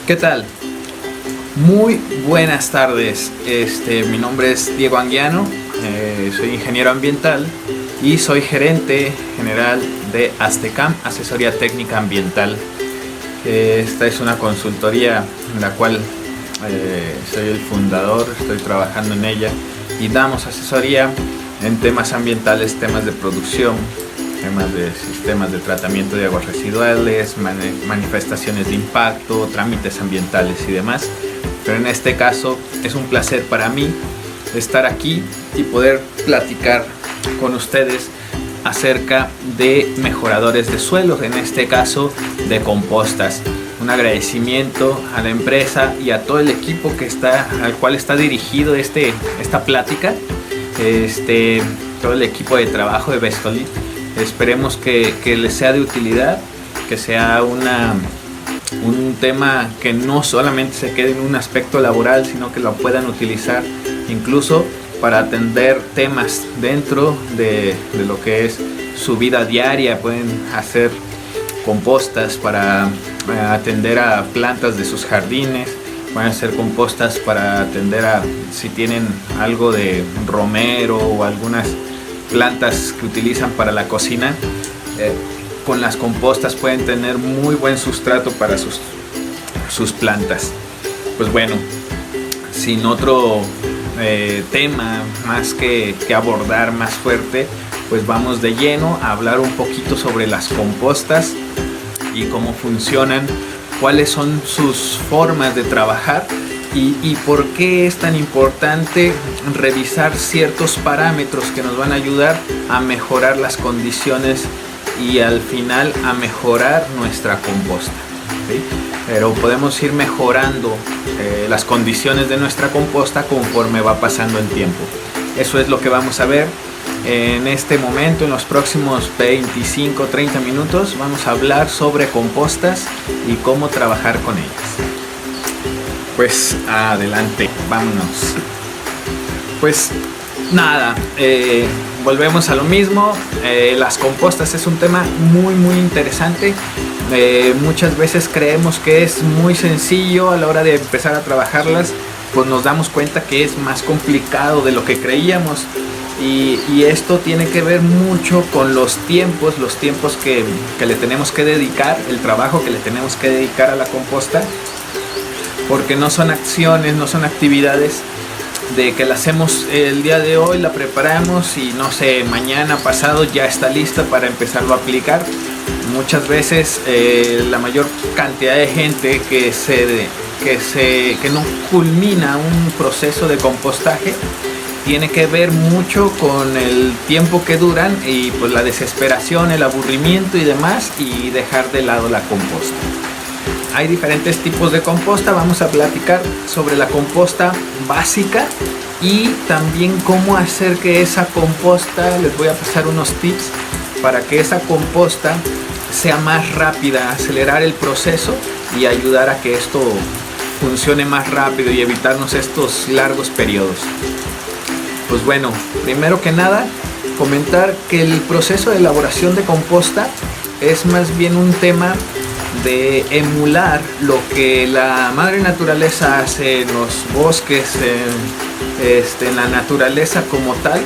¿Qué tal? Muy buenas tardes. Mi nombre es Diego Anguiano, soy ingeniero ambiental y soy gerente general de Astecam, Asesoría Técnica Ambiental. Esta es una consultoría en la cual soy el fundador, estoy trabajando en ella y damos asesoría en temas ambientales, temas de producción, temas de sistemas de tratamiento de aguas residuales, manifestaciones de impacto, trámites ambientales y demás. Pero en este caso es un placer para mí estar aquí y poder platicar con ustedes acerca de mejoradores de suelos, en este caso de compostas. Un agradecimiento a la empresa y a todo el equipo al cual está dirigido esta plática, todo el equipo de trabajo de Vestolit. Esperemos que les sea de utilidad, que sea un tema que no solamente se quede en un aspecto laboral, sino que lo puedan utilizar incluso para atender temas dentro de lo que es su vida diaria. Pueden hacer compostas para atender a plantas de sus jardines, pueden hacer compostas para atender a si tienen algo de romero o algunas plantas que utilizan para la cocina. Con las compostas pueden tener muy buen sustrato para sus plantas. Pues bueno, sin otro tema más que abordar más fuerte, pues vamos de lleno a hablar un poquito sobre las compostas y cómo funcionan, cuáles son sus formas de trabajar y por qué es tan importante revisar ciertos parámetros que nos van a ayudar a mejorar las condiciones y al final a mejorar nuestra composta, ¿sí? Pero podemos ir mejorando las condiciones de nuestra composta conforme va pasando el tiempo. Eso es lo que vamos a ver en este momento. En los próximos 25-30 minutos vamos a hablar sobre compostas y cómo trabajar con ellas. Pues adelante, vámonos. Pues nada, volvemos a lo mismo. Las compostas es un tema muy interesante. Muchas veces creemos que es muy sencillo. A la hora de empezar a trabajarlas, pues nos damos cuenta que es más complicado de lo que creíamos. Y esto tiene que ver mucho con los tiempos que le tenemos que dedicar, el trabajo que le tenemos que dedicar a la composta, porque no son acciones, no son actividades de que la hacemos el día de hoy, la preparamos y no sé, mañana pasado ya está lista para empezarlo a aplicar. Muchas veces la mayor cantidad de gente que no culmina un proceso de compostaje tiene que ver mucho con el tiempo que duran y pues la desesperación, el aburrimiento y demás, y dejar de lado la composta. Hay diferentes tipos de composta. Vamos a platicar sobre la composta básica y también cómo hacer que esa composta, les voy a pasar unos tips para que esa composta sea más rápida, acelerar el proceso y ayudar a que esto funcione más rápido y evitarnos estos largos periodos. Pues bueno, primero que nada, comentar que el proceso de elaboración de composta es más bien un tema de emular lo que la madre naturaleza hace en los bosques, en la naturaleza como tal,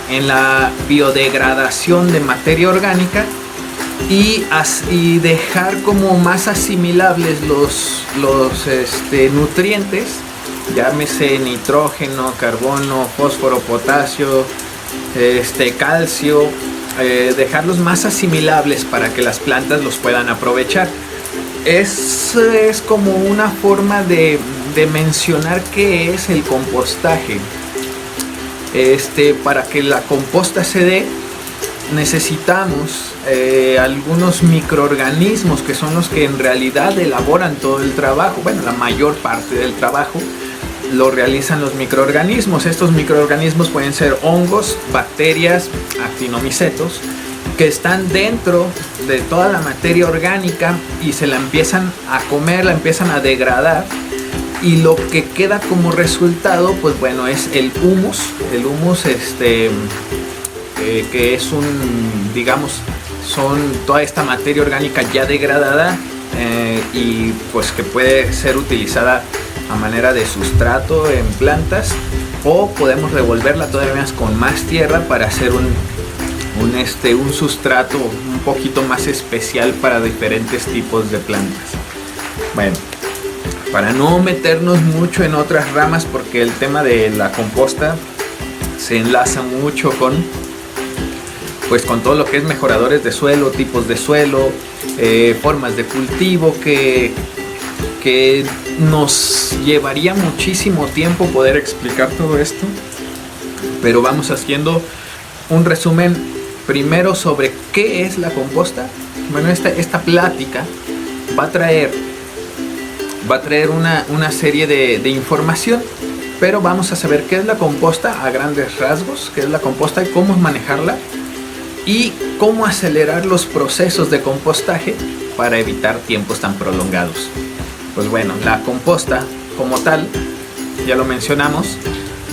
en la biodegradación de materia orgánica y dejar como más asimilables los nutrientes, llámese nitrógeno, carbono, fósforo, potasio, calcio, dejarlos más asimilables para que las plantas los puedan aprovechar. Es como una forma de mencionar qué es el compostaje. Para que la composta se dé, necesitamos algunos microorganismos que son los que en realidad elaboran todo el trabajo. Bueno, la mayor parte del trabajo lo realizan los microorganismos. Estos microorganismos pueden ser hongos, bacterias, actinomicetos, que están dentro de toda la materia orgánica y se la empiezan a comer, la empiezan a degradar, y lo que queda como resultado, pues bueno, es el humus. El humus, que es son toda esta materia orgánica ya degradada y pues que puede ser utilizada a manera de sustrato en plantas, o podemos revolverla todavía más con más tierra para hacer un sustrato un poquito más especial para diferentes tipos de plantas. Bueno, para no meternos mucho en otras ramas, porque el tema de la composta se enlaza mucho con todo lo que es mejoradores de suelo, tipos de suelo, formas de cultivo, que nos llevaría muchísimo tiempo poder explicar todo esto, pero vamos haciendo un resumen primero sobre qué es la composta. Bueno, esta plática va a traer una serie de información, pero vamos a saber qué es la composta a grandes rasgos, qué es la composta y cómo manejarla, y cómo acelerar los procesos de compostaje para evitar tiempos tan prolongados. Pues bueno, la composta como tal, ya lo mencionamos,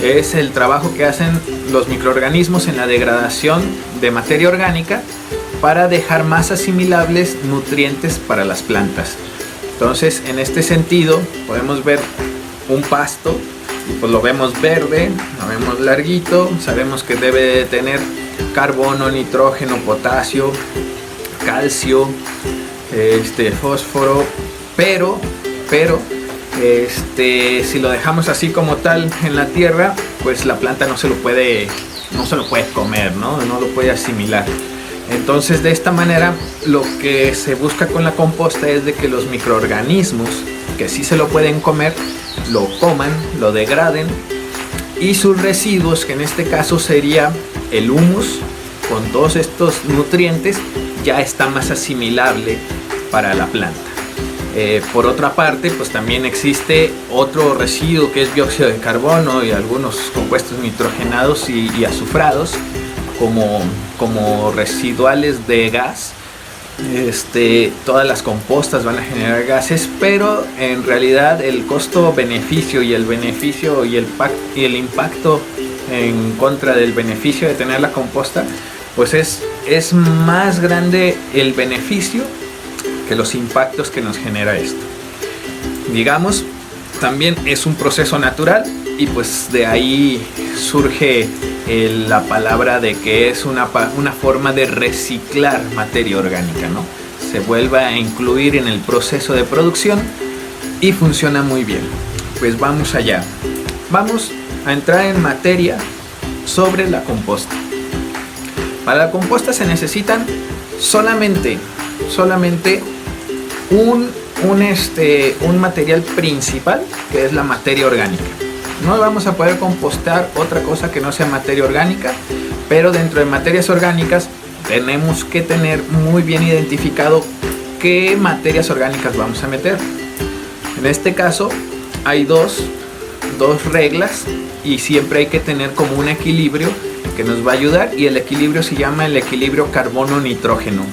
es el trabajo que hacen los microorganismos en la degradación de materia orgánica para dejar más asimilables nutrientes para las plantas. Entonces, en este sentido, podemos ver un pasto y pues lo vemos verde, lo vemos larguito, sabemos que debe de tener carbono, nitrógeno, potasio, calcio, fósforo, pero si lo dejamos así como tal en la tierra, pues la planta no se lo puede comer, no lo puede asimilar. Entonces, de esta manera, lo que se busca con la composta es de que los microorganismos que sí se lo pueden comer, lo coman, lo degraden, y sus residuos, que en este caso sería el humus con todos estos nutrientes, ya está más asimilable para la planta. Por otra parte, pues también existe otro residuo que es dióxido de carbono y algunos compuestos nitrogenados y azufrados como residuales de gas. Todas las compostas van a generar gases, pero en realidad el costo-beneficio y el beneficio y el impacto en contra del beneficio de tener la composta, pues es más grande el beneficio que los impactos que nos genera esto. Digamos, también es un proceso natural, y pues de ahí surge la palabra de que es una forma de reciclar materia orgánica, ¿no? Se vuelve a incluir en el proceso de producción y funciona muy bien. Pues vamos allá. Vamos a entrar en materia sobre la composta. Para la composta se necesitan solamente un material principal, que es la materia orgánica. No vamos a poder compostar otra cosa que no sea materia orgánica, pero dentro de materias orgánicas tenemos que tener muy bien identificado qué materias orgánicas vamos a meter. En este caso hay dos reglas, y siempre hay que tener como un equilibrio que nos va a ayudar, y el equilibrio se llama el equilibrio carbono-nitrógeno.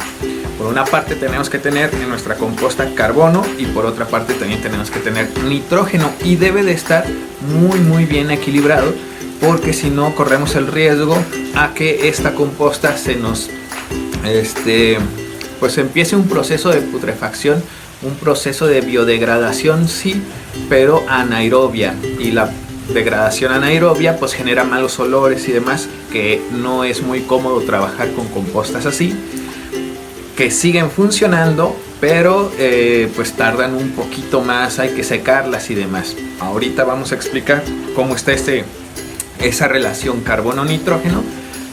Por una parte tenemos que tener en nuestra composta carbono, y por otra parte también tenemos que tener nitrógeno, y debe de estar muy bien equilibrado, porque si no corremos el riesgo a que esta composta se nos pues empiece un proceso de putrefacción, un proceso de biodegradación, sí, pero anaerobia, y la degradación anaerobia pues genera malos olores y demás, que no es muy cómodo trabajar con compostas así, que siguen funcionando, pero pues tardan un poquito más, hay que secarlas y demás. Ahorita vamos a explicar cómo está esa relación carbono-nitrógeno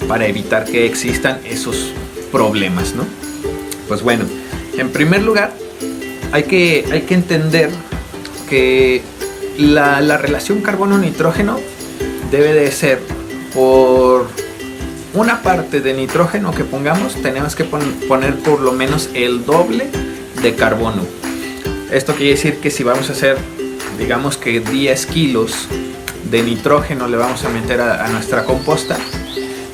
para evitar que existan esos problemas, ¿no? Pues bueno, en primer lugar hay que entender que la relación carbono-nitrógeno debe de ser por una parte de nitrógeno que pongamos, tenemos que poner por lo menos el doble de carbono. Esto quiere decir que si vamos a hacer, digamos que 10 kilos de nitrógeno le vamos a meter a nuestra composta,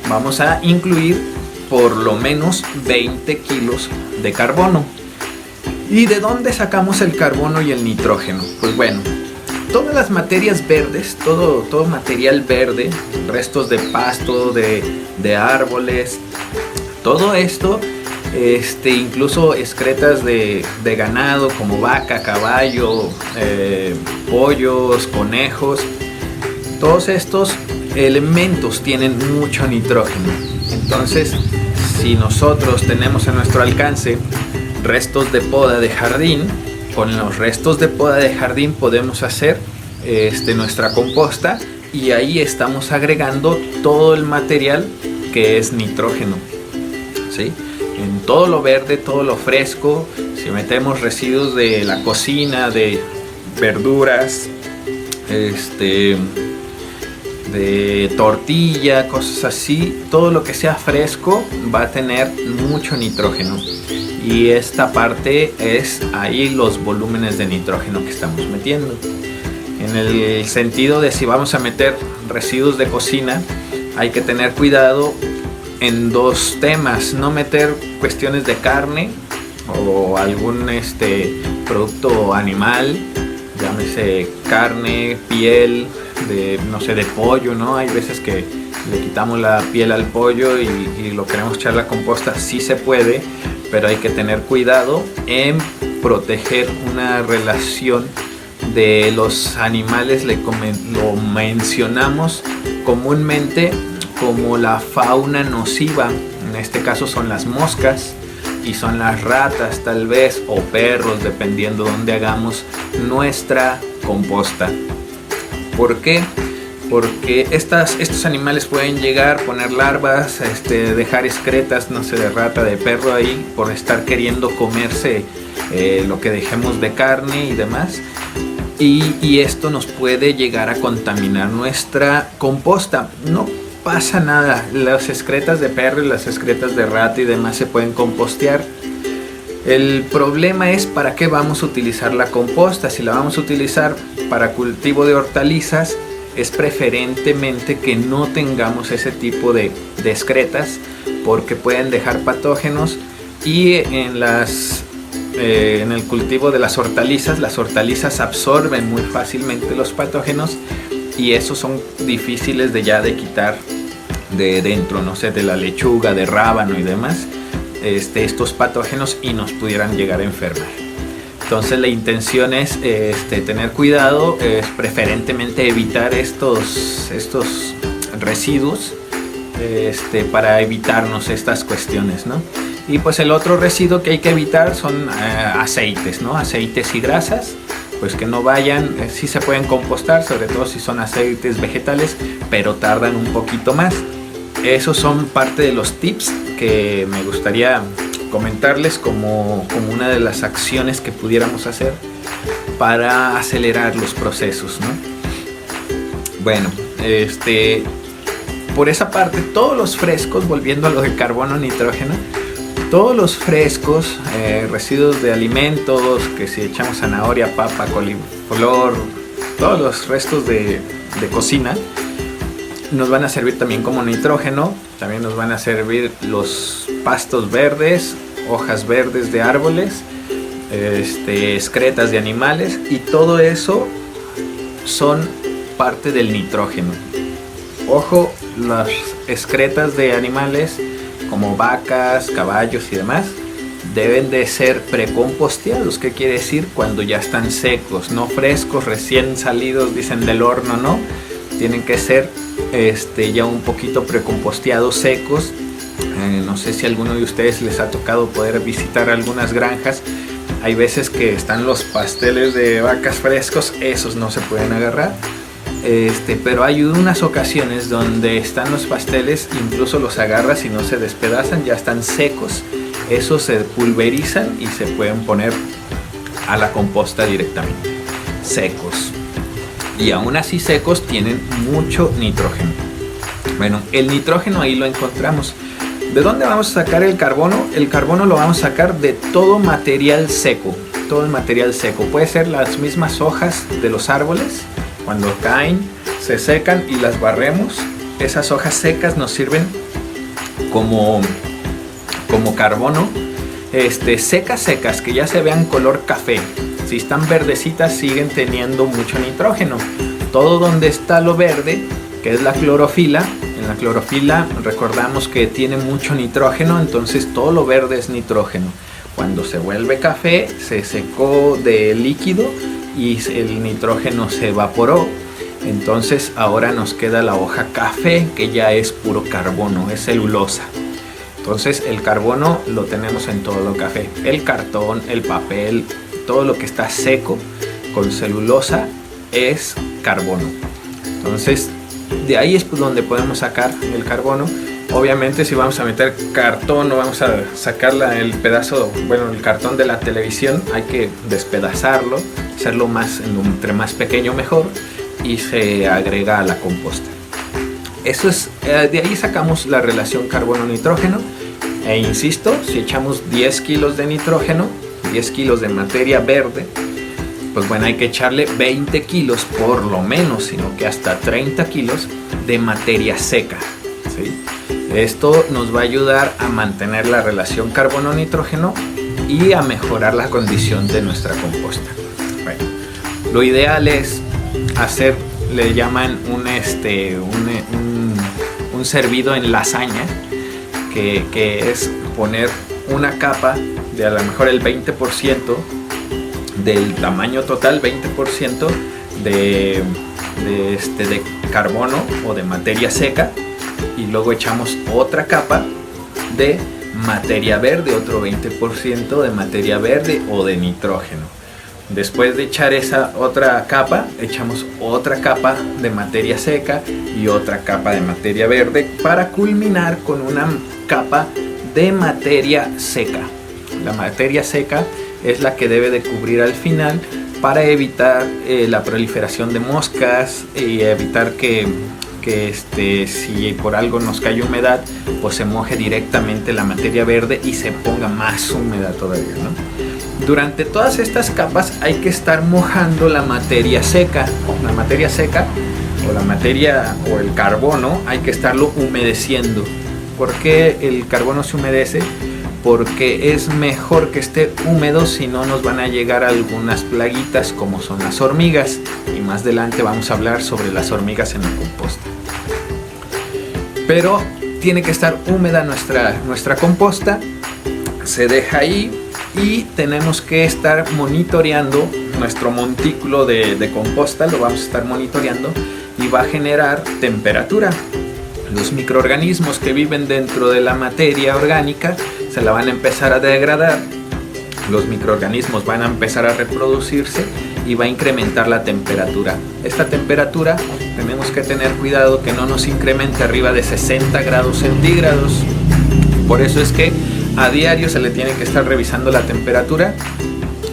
vamos a incluir por lo menos 20 kilos de carbono. ¿Y de dónde sacamos el carbono y el nitrógeno? Pues bueno, todas las materias verdes, todo material verde, restos de pasto, de árboles, todo esto incluso excretas de ganado como vaca, caballo, pollos, conejos. Todos estos elementos tienen mucho nitrógeno. Entonces, si nosotros tenemos a nuestro alcance restos de poda de jardín, con los restos de poda de jardín podemos hacer nuestra composta, y ahí estamos agregando todo el material que es nitrógeno, ¿sí? En todo lo verde, todo lo fresco. Si metemos residuos de la cocina, de verduras, de tortilla, cosas así, todo lo que sea fresco va a tener mucho nitrógeno, y esta parte es ahí los volúmenes de nitrógeno que estamos metiendo. En el sentido de si vamos a meter residuos de cocina, hay que tener cuidado en dos temas: no meter cuestiones de carne o algún producto animal, llámese carne, piel de, no sé, de pollo, ¿no? Hay veces que le quitamos la piel al pollo y lo queremos echar a la composta. Sí se puede, pero hay que tener cuidado en proteger una relación de los animales. Lo mencionamos comúnmente como la fauna nociva. En este caso son las moscas y son las ratas, tal vez, o perros, dependiendo de dónde hagamos nuestra composta. ¿Por qué? Porque estos animales pueden llegar, poner larvas, dejar excretas, no sé, de rata, de perro ahí, por estar queriendo comerse lo que dejemos de carne y demás. Y esto nos puede llegar a contaminar nuestra composta. No pasa nada, las excretas de perro y las excretas de rata y demás se pueden compostear. El problema es para qué vamos a utilizar la composta. Si la vamos a utilizar para cultivo de hortalizas, es preferentemente que no tengamos ese tipo de excretas, porque pueden dejar patógenos. Y en el cultivo de las hortalizas absorben muy fácilmente los patógenos, y esos son difíciles de quitar de dentro, no sé, de la lechuga, de rábano y demás, estos patógenos, y nos pudieran llegar a enfermar. Entonces la intención es tener cuidado, preferentemente evitar estos residuos, para evitarnos estas cuestiones, ¿no? Y pues el otro residuo que hay que evitar son aceites, ¿no? Aceites y grasas, pues que no vayan, sí se pueden compostar, sobre todo si son aceites vegetales, pero tardan un poquito más. Esos son parte de los tips que me gustaría comentarles como una de las acciones que pudiéramos hacer para acelerar los procesos, ¿no? Bueno, por esa parte, todos los frescos, volviendo a lo de carbono, nitrógeno, todos los frescos, residuos de alimentos, que si echamos zanahoria, papa, coliflor, todos los restos de cocina, nos van a servir también como nitrógeno. También nos van a servir los pastos verdes, hojas verdes de árboles, excretas de animales, y todo eso son parte del nitrógeno. Ojo, las excretas de animales como vacas, caballos y demás deben de ser precomposteados. ¿Qué quiere decir? Cuando ya están secos, no frescos, recién salidos, dicen, del horno, no. Tienen que ser ya un poquito precomposteados, secos. No sé si a alguno de ustedes les ha tocado poder visitar algunas granjas. Hay veces que están los pasteles de vacas frescos, esos no se pueden agarrar. Pero hay unas ocasiones donde están los pasteles, incluso los agarras y no se despedazan, ya están secos. Esos se pulverizan y se pueden poner a la composta directamente, secos. Y aún así secos tienen mucho nitrógeno. Bueno, el nitrógeno ahí lo encontramos. ¿De dónde vamos a sacar el carbono? El carbono lo vamos a sacar de todo material seco. Todo el material seco. Puede ser las mismas hojas de los árboles. Cuando caen, se secan y las barremos. Esas hojas secas nos sirven como carbono. Secas, que ya se vean color café. Si están verdecitas, siguen teniendo mucho nitrógeno. Todo donde está lo verde, que es la clorofila, En la clorofila recordamos que tiene mucho nitrógeno, entonces todo lo verde es nitrógeno. Cuando se vuelve café se secó de líquido y el nitrógeno se evaporó. Entonces ahora nos queda la hoja café, que ya es puro carbono, es celulosa. Entonces el carbono lo tenemos en todo lo café. El cartón, el papel, todo lo que está seco con celulosa es carbono. Entonces de ahí es donde podemos sacar el carbono. Obviamente si vamos a meter cartón o vamos a sacar el pedazo, bueno, el cartón de la televisión, hay que despedazarlo, hacerlo entre más pequeño mejor, y se agrega a la composta. Eso es, de ahí sacamos la relación carbono-nitrógeno. E insisto, si echamos 10 kilos de nitrógeno, 10 kilos de materia verde, pues bueno, hay que echarle 20 kilos por lo menos, sino que hasta 30 kilos de materia seca, ¿sí? Esto nos va a ayudar a mantener la relación carbono-nitrógeno y a mejorar la condición de nuestra composta. Bueno, lo ideal es hacer, le llaman un servido en lasaña, que es poner una capa de a lo mejor el 20% del tamaño total, 20% de carbono o de materia seca, y luego echamos otra capa de materia verde, otro 20% de materia verde o de nitrógeno. Después de echar esa otra capa, echamos otra capa de materia seca y otra capa de materia verde para culminar con una capa de materia seca. La materia seca es la que debe de cubrir al final para evitar la proliferación de moscas y evitar que si por algo nos cae humedad, pues se moje directamente la materia verde y se ponga más húmeda todavía, ¿no? Durante todas estas capas hay que estar mojando la materia seca. La materia seca o el carbono hay que estarlo humedeciendo. ¿Por qué el carbono se humedece? Porque es mejor que esté húmedo, si no nos van a llegar algunas plaguitas como son las hormigas, y más adelante vamos a hablar sobre las hormigas en la composta. Pero tiene que estar húmeda nuestra composta, se deja ahí y tenemos que estar monitoreando nuestro montículo de composta, lo vamos a estar monitoreando y va a generar temperatura. Los microorganismos que viven dentro de la materia orgánica se la van a empezar a degradar, los microorganismos van a empezar a reproducirse y va a incrementar la temperatura. Esta temperatura tenemos que tener cuidado que no nos incremente arriba de 60 grados centígrados. Por eso es que a diario se le tiene que estar revisando la temperatura.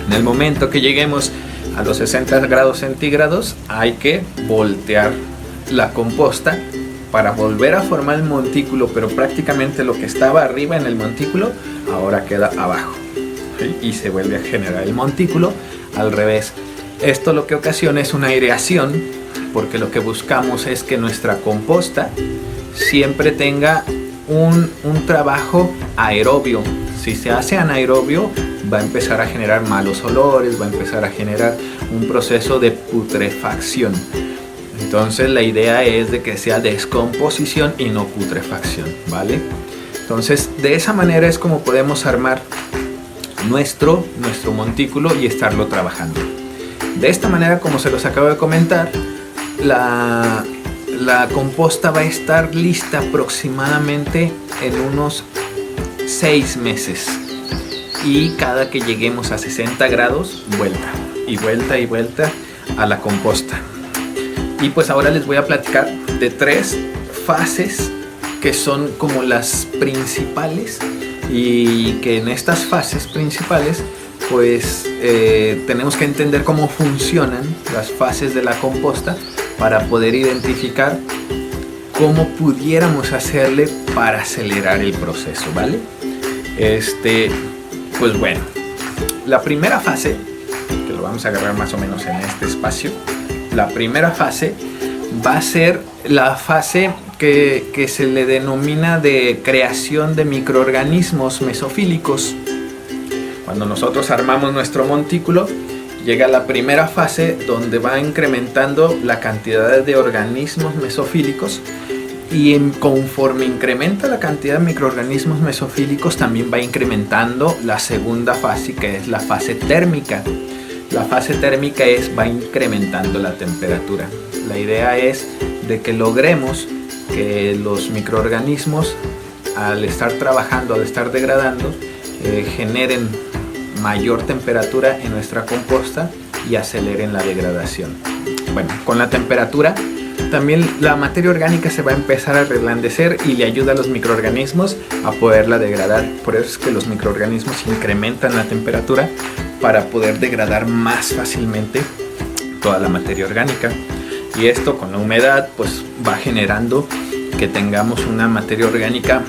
En el momento que lleguemos a los 60 grados centígrados hay que voltear la composta para volver a formar el montículo, pero prácticamente lo que estaba arriba en el montículo ahora queda abajo, ¿sí? Y se vuelve a generar el montículo al revés. Esto lo que ocasiona es una aireación, porque lo que buscamos es que nuestra composta siempre tenga un trabajo aerobio. Si se hace anaerobio, va a empezar a generar malos olores, va a empezar a generar un proceso de putrefacción. Entonces la idea es de que sea descomposición y no putrefacción, ¿vale? Entonces de esa manera es como podemos armar nuestro montículo y estarlo trabajando. De esta manera, como se los acabo de comentar, la composta va a estar lista aproximadamente en unos 6 meses. Y cada que lleguemos a 60 grados, vuelta y vuelta y vuelta a la composta. Y pues ahora les voy a platicar de 3 fases que son como las principales, y que en estas fases principales pues tenemos que entender cómo funcionan las fases de la composta para poder identificar cómo pudiéramos hacerle para acelerar el proceso, ¿vale? Pues bueno, la primera fase, que lo vamos a agarrar más o menos en este espacio, la primera fase va a ser la fase que se le denomina de creación de microorganismos mesofílicos. Cuando nosotros armamos nuestro montículo, llega la primera fase donde va incrementando la cantidad de organismos mesofílicos Conforme incrementa la cantidad de microorganismos mesofílicos, también va incrementando la segunda fase, que es la fase térmica. La fase térmica va incrementando la temperatura. La idea es de que logremos que los microorganismos, al estar trabajando, al estar degradando, generen mayor temperatura en nuestra composta y aceleren la degradación. Bueno, con la temperatura también la materia orgánica se va a empezar a reblandecer y le ayuda a los microorganismos a poderla degradar. Por eso es que los microorganismos incrementan la temperatura para poder degradar más fácilmente toda la materia orgánica. Y esto con la humedad pues va generando que tengamos una materia orgánica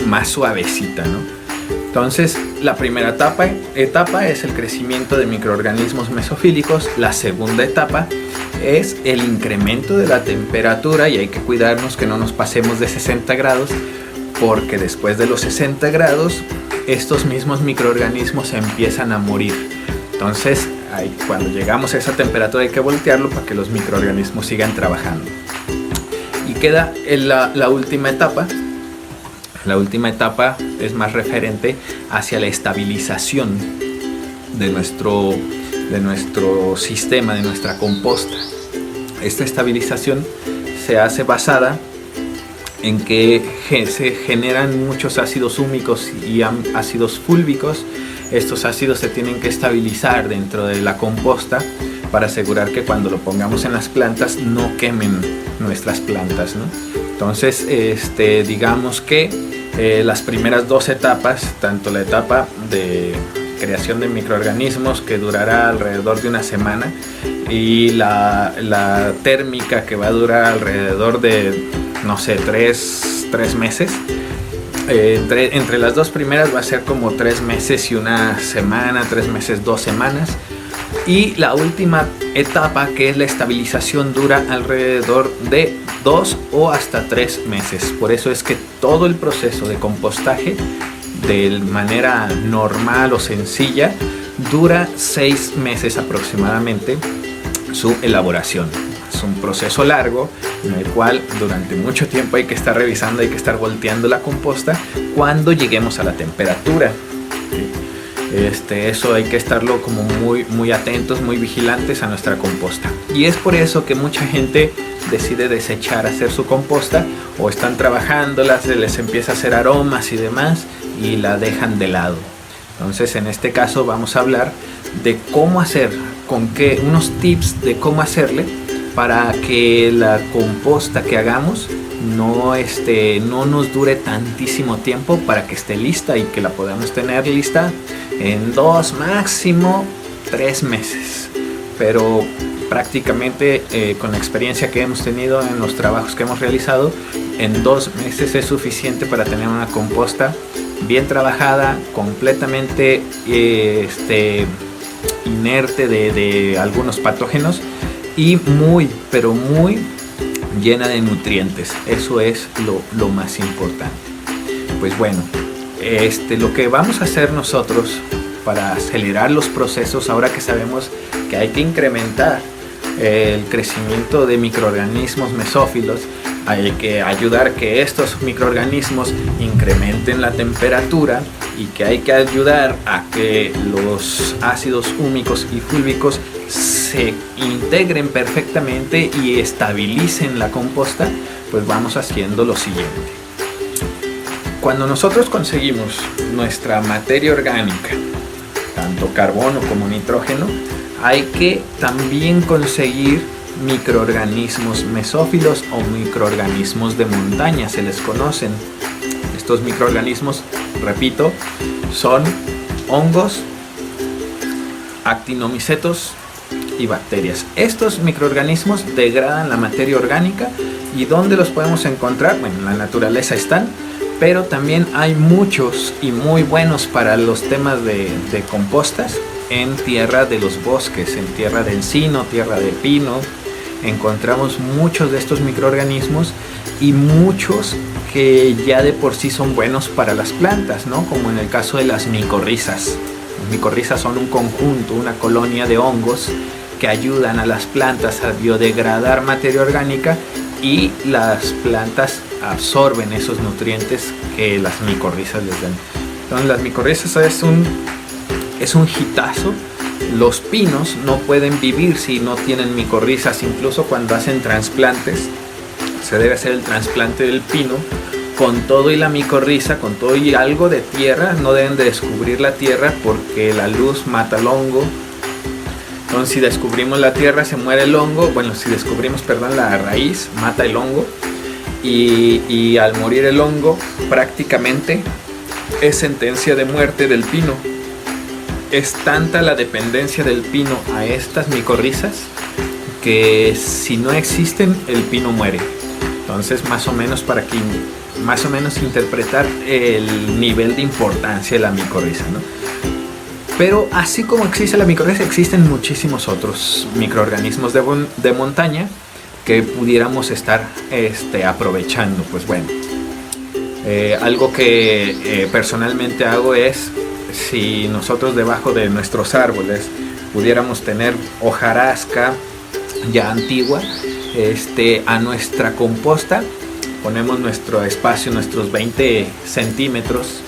más suavecita, ¿no? Entonces la primera etapa es el crecimiento de microorganismos mesofílicos. La segunda etapa es el incremento de la temperatura, y hay que cuidarnos que no nos pasemos de 60 grados, porque después de los 60 grados estos mismos microorganismos empiezan a morir. Entonces cuando llegamos a esa temperatura hay que voltearlo para que los microorganismos sigan trabajando. Y queda la última etapa. La última etapa es más referente hacia la estabilización de nuestro sistema, de nuestra composta. Esta estabilización se hace basada en que se generan muchos ácidos húmicos y ácidos fúlvicos. Estos ácidos se tienen que estabilizar dentro de la composta para asegurar que cuando lo pongamos en las plantas no quemen nuestras plantas, ¿no? Entonces, digamos que las primeras dos etapas, tanto la etapa de creación de microorganismos, que durará alrededor de una semana, y la térmica, que va a durar alrededor de, no sé, tres meses. Entre las dos primeras va a ser como 3 meses y una semana, 3 meses, 2 semanas. Y la última etapa, que es la estabilización, dura alrededor de 2 o hasta 3 meses. Por eso es que todo el proceso de compostaje, de manera normal o sencilla, dura 6 meses aproximadamente su elaboración. Es un proceso largo en el cual durante mucho tiempo hay que estar revisando, hay que estar volteando la composta cuando lleguemos a la temperatura. Eso hay que estarlo como muy atentos, muy vigilantes a nuestra composta. Y es por eso que mucha gente decide desechar hacer su composta, o están trabajándola, se les empieza a hacer aromas y demás y la dejan de lado. Entonces en este caso vamos a hablar de cómo hacer, unos tips de cómo hacerle para que la composta que hagamos no nos dure tantísimo tiempo, para que esté lista y que la podamos tener lista en 2, máximo 3 meses. Pero prácticamente con la experiencia que hemos tenido en los trabajos que hemos realizado, en 2 meses es suficiente para tener una composta bien trabajada, completamente inerte de algunos patógenos y pero muy llena de nutrientes. Eso es lo más importante. Pues bueno, lo que vamos a hacer nosotros para acelerar los procesos, ahora que sabemos que hay que incrementar el crecimiento de microorganismos mesófilos, hay que ayudar que estos microorganismos incrementen la temperatura, y que hay que ayudar a que los ácidos húmicos y fúlvicos se integren perfectamente y estabilicen la composta. Pues vamos haciendo lo siguiente. Cuando nosotros conseguimos nuestra materia orgánica, tanto carbono como nitrógeno, hay que también conseguir microorganismos mesófilos o microorganismos de montaña, se les conocen. Estos microorganismos, repito, son hongos, actinomicetos y bacterias. Estos microorganismos degradan la materia orgánica. ¿Y dónde los podemos encontrar? Bueno, en la naturaleza están, pero también hay muchos y muy buenos para los temas de compostas en tierra de los bosques, en tierra de encino, tierra de pino. Encontramos muchos de estos microorganismos, y muchos que ya de por sí son buenos para las plantas, ¿no? Como en el caso de las micorrizas. Las micorrizas son un conjunto, una colonia de hongos que ayudan a las plantas a biodegradar materia orgánica, y las plantas absorben esos nutrientes que las micorrizas les dan. Entonces las micorrizas es un hitazo. Los pinos no pueden vivir si no tienen micorrizas. Incluso cuando hacen trasplantes, se debe hacer el trasplante del pino con todo y la micorriza, con todo y algo de tierra. No deben de descubrir la tierra porque la luz mata el hongo. Entonces si descubrimos la tierra se muere el hongo. Bueno, si descubrimos, perdón, la raíz, mata el hongo. Y al morir el hongo prácticamente es sentencia de muerte del pino. Es tanta la dependencia del pino a estas micorrizas que si no existen el pino muere. Entonces más o menos interpretar el nivel de importancia de la micorriza, ¿no? Pero así como existe la micorriza, existen muchísimos otros microorganismos de montaña que pudiéramos estar aprovechando. Pues bueno, algo que personalmente hago es, si nosotros debajo de nuestros árboles pudiéramos tener hojarasca ya antigua, a nuestra composta ponemos nuestro espacio, nuestros 20 centímetros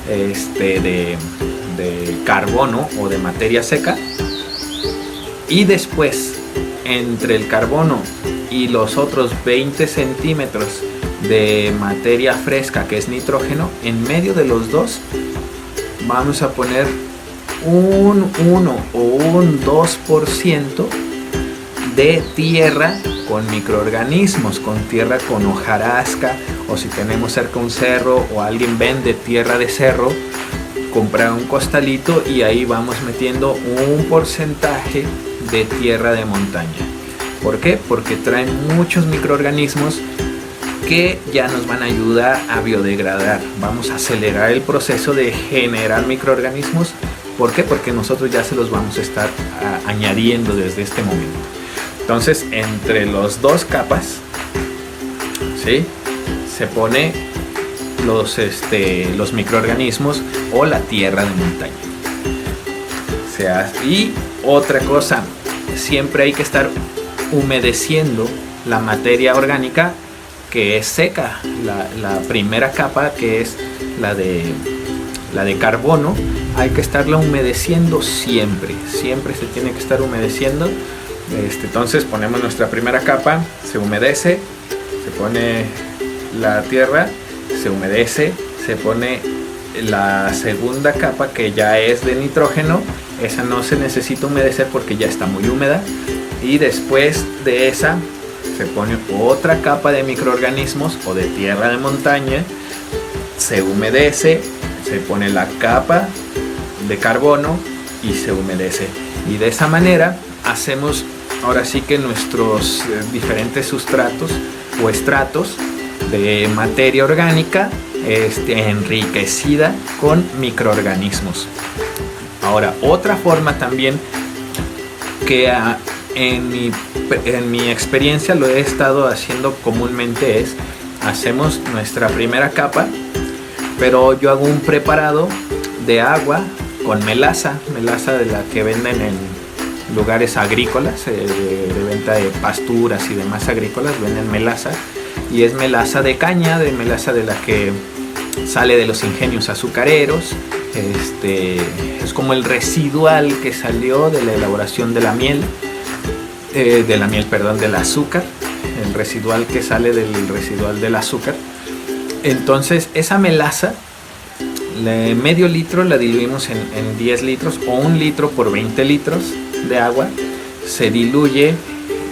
de carbono o de materia seca, y después entre el carbono y los otros 20 centímetros de materia fresca, que es nitrógeno, en medio de los dos vamos a poner un 1 o un 2% de tierra con microorganismos, con tierra con hojarasca, o si tenemos cerca un cerro o alguien vende tierra de cerro, comprar un costalito y ahí vamos metiendo un porcentaje de tierra de montaña. ¿Por qué? Porque traen muchos microorganismos que ya nos van a ayudar a biodegradar. Vamos a acelerar el proceso de generar microorganismos. ¿Por qué? Porque nosotros ya se los vamos a estar añadiendo desde este momento. Entonces, entre las dos capas, ¿sí?, se pone los microorganismos o la tierra de montaña. Y otra cosa, siempre hay que estar humedeciendo la materia orgánica que es seca. La primera capa, que es la de carbono, hay que estarla humedeciendo siempre se tiene que estar humedeciendo. Entonces ponemos nuestra primera capa, se humedece, se pone la tierra, se humedece, se pone la segunda capa, que ya es de nitrógeno. Esa no se necesita humedecer porque ya está muy húmeda, y después de esa se pone otra capa de microorganismos o de tierra de montaña, se humedece, se pone la capa de carbono y se humedece, y de esa manera hacemos ahora sí que nuestros diferentes sustratos o estratos de materia orgánica enriquecida con microorganismos. Ahora, otra forma también que en mi experiencia lo he estado haciendo comúnmente es, hacemos nuestra primera capa, pero yo hago un preparado de agua con melaza de la que venden en lugares agrícolas, de venta de pasturas y demás agrícolas, venden melaza, y es melaza de caña, de melaza de la que sale de los ingenios azucareros. Es como el residual que salió de la elaboración de la miel, del azúcar, el residual que sale del residual del azúcar. Entonces esa melaza, medio litro la diluimos en 10 litros o 1 litro por 20 litros de agua. Se diluye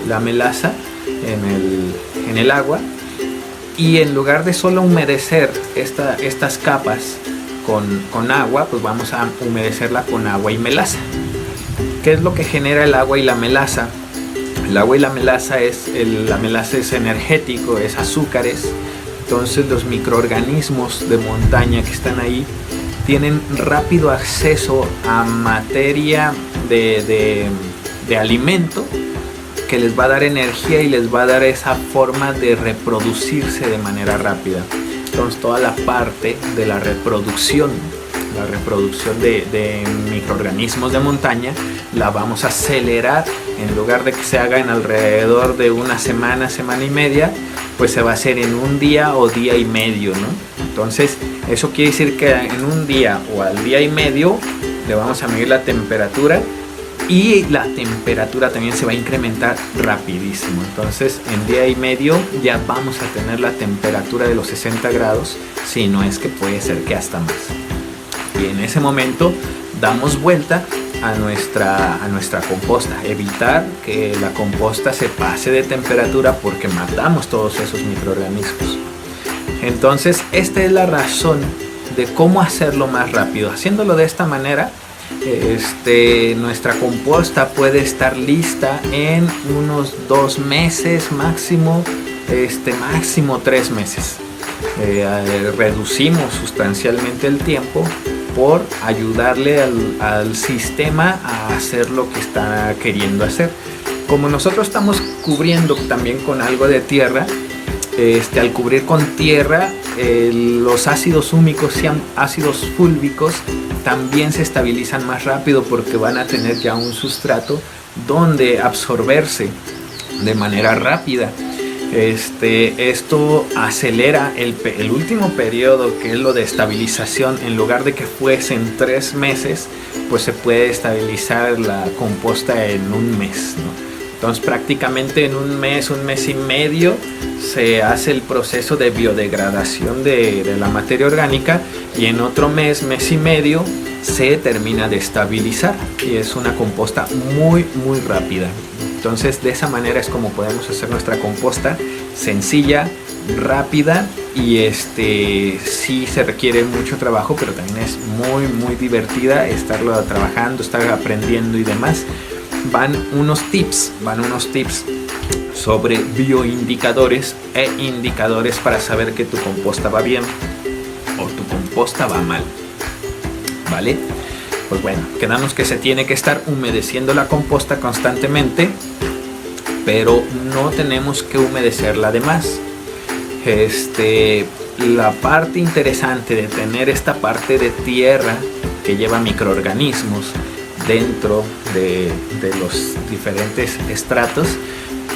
la melaza en el agua, y en lugar de solo humedecer estas capas con agua, pues vamos a humedecerla con agua y melaza. ¿Qué es lo que genera el agua y la melaza? El agua y la melaza es energético, es azúcares. Entonces los microorganismos de montaña que están ahí tienen rápido acceso a materia de alimento que les va a dar energía y les va a dar esa forma de reproducirse de manera rápida. Entonces toda la parte de la reproducción de microorganismos de montaña la vamos a acelerar. En lugar de que se haga en alrededor de una semana, semana y media, pues se va a hacer en un día o día y medio, ¿no? Entonces eso quiere decir que en un día o al día y medio le vamos a medir la temperatura, y la temperatura también se va a incrementar rapidísimo. Entonces en día y medio ya vamos a tener la temperatura de los 60 grados, si no es que puede ser que hasta más. Y en ese momento damos vuelta a nuestra composta, evitar que la composta se pase de temperatura porque matamos todos esos microorganismos. Entonces esta es la razón de cómo hacerlo más rápido. Haciéndolo de esta manera, nuestra composta puede estar lista en unos 2 meses máximo, máximo 3 meses. Reducimos sustancialmente el tiempo por ayudarle al sistema a hacer lo que está queriendo hacer. Como nosotros estamos cubriendo también con algo de tierra, al cubrir con tierra, los ácidos húmicos y ácidos fúlvicos también se estabilizan más rápido porque van a tener ya un sustrato donde absorberse de manera rápida. Esto acelera el último periodo, que es lo de estabilización. En lugar de que fuesen 3 meses, pues se puede estabilizar la composta en un mes, ¿no? Entonces prácticamente en un mes y medio se hace el proceso de biodegradación de la materia orgánica, y en otro mes y medio se termina de estabilizar, y es una composta muy rápida. Entonces de esa manera es como podemos hacer nuestra composta sencilla, rápida, y sí se requiere mucho trabajo, pero también es muy divertida estarlo trabajando, estar aprendiendo y demás. Van unos tips sobre bioindicadores e indicadores para saber que tu composta va bien o tu composta va mal, ¿vale? Pues bueno, quedamos que se tiene que estar humedeciendo la composta constantemente, pero no tenemos que humedecerla de más. La parte interesante de tener esta parte de tierra que lleva microorganismos dentro de los diferentes estratos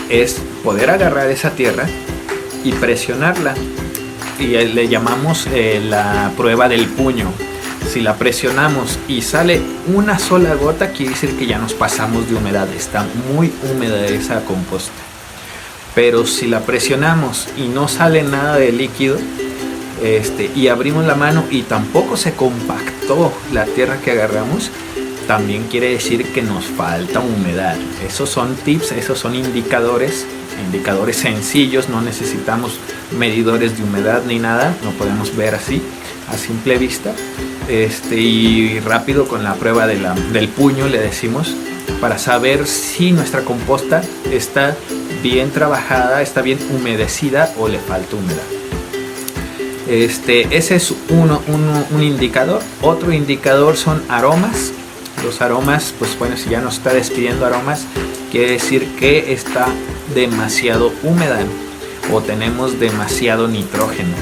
es poder agarrar esa tierra y presionarla, y le llamamos la prueba del puño. Si la presionamos y sale una sola gota, quiere decir que ya nos pasamos de humedad, está muy húmeda esa composta. Pero si la presionamos y no sale nada de líquido, y abrimos la mano y tampoco se compactó la tierra que agarramos, también quiere decir que nos falta humedad. Esos son tips, esos son indicadores sencillos, no necesitamos medidores de humedad ni nada, lo podemos ver así a simple vista, y rápido con la prueba del puño le decimos, para saber si nuestra composta está bien trabajada, está bien humedecida o le falta humedad. Ese es un indicador. Otro indicador son aromas. Los aromas, pues bueno, si ya nos está despidiendo aromas, quiere decir que está demasiado húmeda o tenemos demasiado nitrógeno.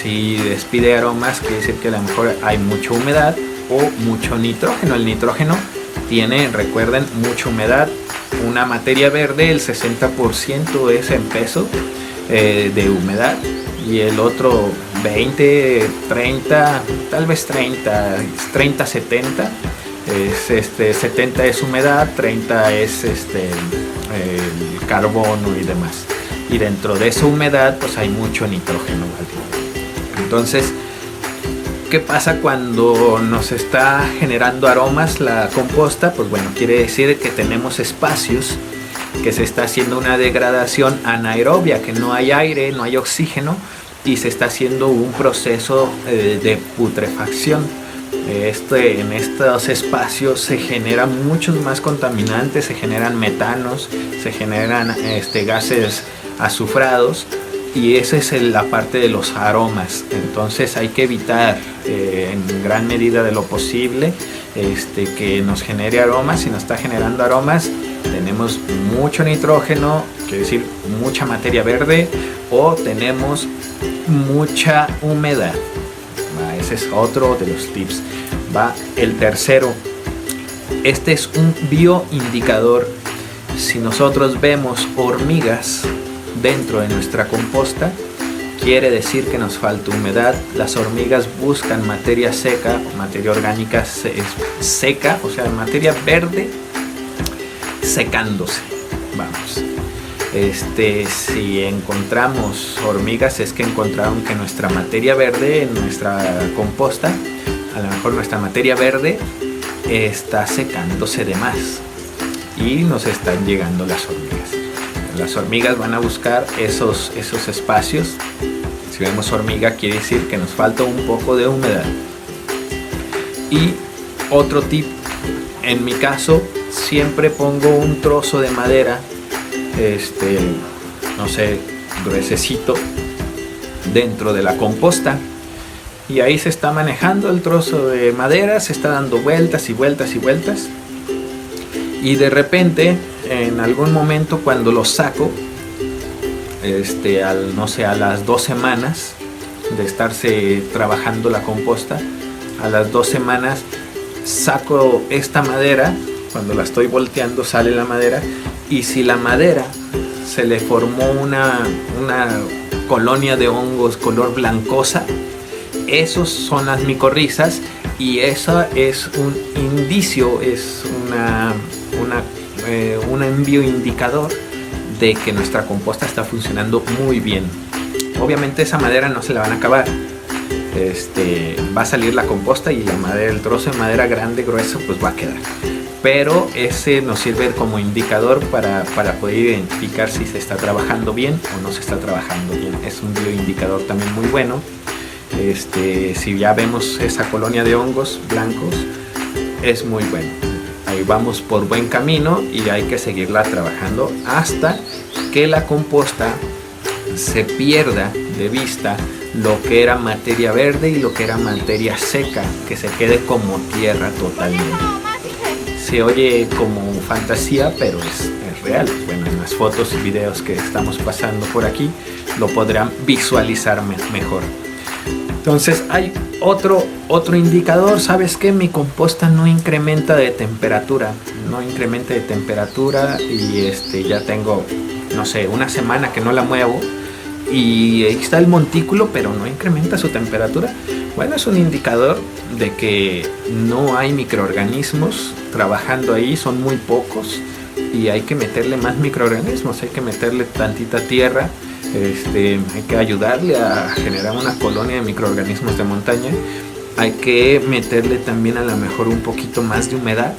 Si despide aromas, quiere decir que a lo mejor hay mucha humedad o mucho nitrógeno. El nitrógeno tiene, recuerden, mucha humedad. Una materia verde, el 60% es en peso de humedad, y el otro 20, 30, tal vez 30, 70. 70 es humedad, 30 es el carbono y demás. Y dentro de esa humedad pues hay mucho nitrógeno, ¿vale? Entonces, ¿qué pasa cuando nos está generando aromas la composta? Pues bueno, quiere decir que tenemos espacios que se está haciendo una degradación anaerobia, que no hay aire, no hay oxígeno, y se está haciendo un proceso de putrefacción. En estos espacios se generan muchos más contaminantes, se generan metanos, se generan gases azufrados, y esa es la parte de los aromas. Entonces hay que evitar en gran medida de lo posible que nos genere aromas. Si nos está generando aromas, tenemos mucho nitrógeno, quiere decir mucha materia verde, o tenemos mucha humedad. Ese es otro de los tips. Va el tercero. Este es un bioindicador. Si nosotros vemos hormigas dentro de nuestra composta, quiere decir que nos falta humedad. Las hormigas buscan materia seca, materia orgánica seca, o sea, materia verde secándose. Vamos. Si encontramos hormigas es que encontraron que nuestra materia verde en nuestra composta, a lo mejor nuestra materia verde está secándose de más y nos están llegando las hormigas. Las hormigas van a buscar esos espacios. Si vemos hormiga quiere decir que nos falta un poco de humedad. Y otro tip, en mi caso siempre pongo un trozo de madera, no sé, gruesecito, dentro de la composta, y ahí se está manejando el trozo de madera, se está dando vueltas y vueltas y vueltas, y de repente en algún momento cuando lo saco, no sé, a las 2 semanas de estarse trabajando la composta, a las 2 semanas saco esta madera. Cuando la estoy volteando sale la madera, y si la madera se le formó una colonia de hongos color blancosa, esos son las micorrizas, y eso es un indicio, es un envío indicador de que nuestra composta está funcionando muy bien. Obviamente esa madera no se la van a acabar. Va a salir la composta y la madera, el trozo de madera grande, grueso, pues va a quedar. Pero ese nos sirve como indicador para poder identificar si se está trabajando bien o no se está trabajando bien. Es un bioindicador también muy bueno. Si ya vemos esa colonia de hongos blancos, es muy bueno. Ahí vamos por buen camino y hay que seguirla trabajando hasta que la composta se pierda de vista lo que era materia verde y lo que era materia seca, que se quede como tierra totalmente. Se oye como fantasía, pero es real. Bueno, en las fotos y videos que estamos pasando por aquí lo podrán visualizar mejor. Entonces hay otro indicador. ¿Sabes qué? Mi composta no incrementa de temperatura. No incrementa de temperatura y ya tengo, no sé, una semana que no la muevo. Y ahí está el montículo, pero no incrementa su temperatura. Bueno, es un indicador de que no hay microorganismos trabajando ahí, son muy pocos y hay que meterle más microorganismos, hay que meterle tantita tierra, hay que ayudarle a generar una colonia de microorganismos de montaña, hay que meterle también a lo mejor un poquito más de humedad.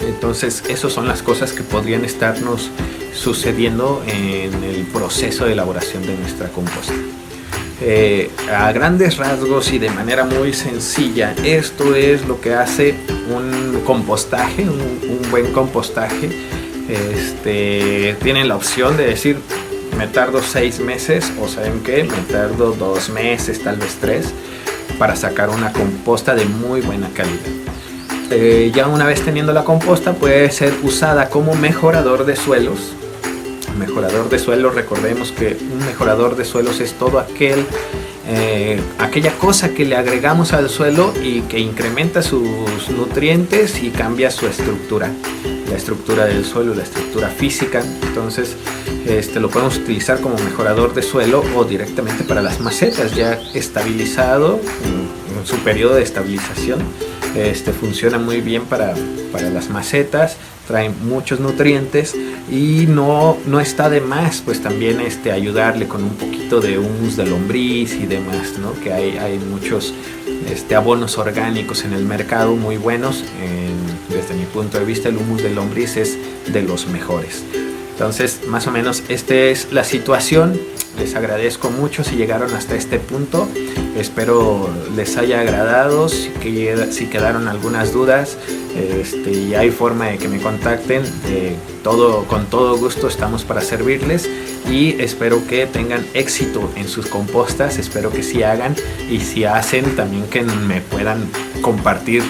Entonces, esas son las cosas que podrían estarnos sucediendo en el proceso de elaboración de nuestra composta. A grandes rasgos y de manera muy sencilla, esto es lo que hace un compostaje, un buen compostaje. Tienen la opción de decir, me tardo 6 meses, o saben qué, me tardo 2 meses, tal vez 3, para sacar una composta de muy buena calidad. Ya una vez teniendo la composta, puede ser usada como mejorador de suelos. Mejorador de suelos, recordemos que un mejorador de suelos es todo aquella cosa que le agregamos al suelo y que incrementa sus nutrientes y cambia su estructura, la estructura del suelo, la estructura física. Entonces lo podemos utilizar como mejorador de suelo o directamente para las macetas ya estabilizado en su periodo de estabilización. Funciona muy bien para las macetas, trae muchos nutrientes y no está de más pues también ayudarle con un poquito de humus de lombriz y demás, ¿no? Que hay muchos abonos orgánicos en el mercado muy buenos. Desde mi punto de vista, el humus de lombriz es de los mejores. Entonces, más o menos esta es la situación. Les agradezco mucho si llegaron hasta este punto. Espero les haya agradado. Si quedaron algunas dudas y hay forma de que me contacten, con todo gusto estamos para servirles. Y espero que tengan éxito en sus compostas. Espero que sí hagan, y si hacen también que me puedan compartir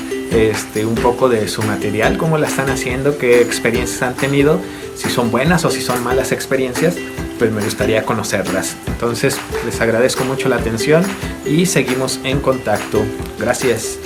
un poco de su material, cómo la están haciendo, qué experiencias han tenido, si son buenas o si son malas experiencias, pues me gustaría conocerlas. Entonces les agradezco mucho la atención y seguimos en contacto. Gracias.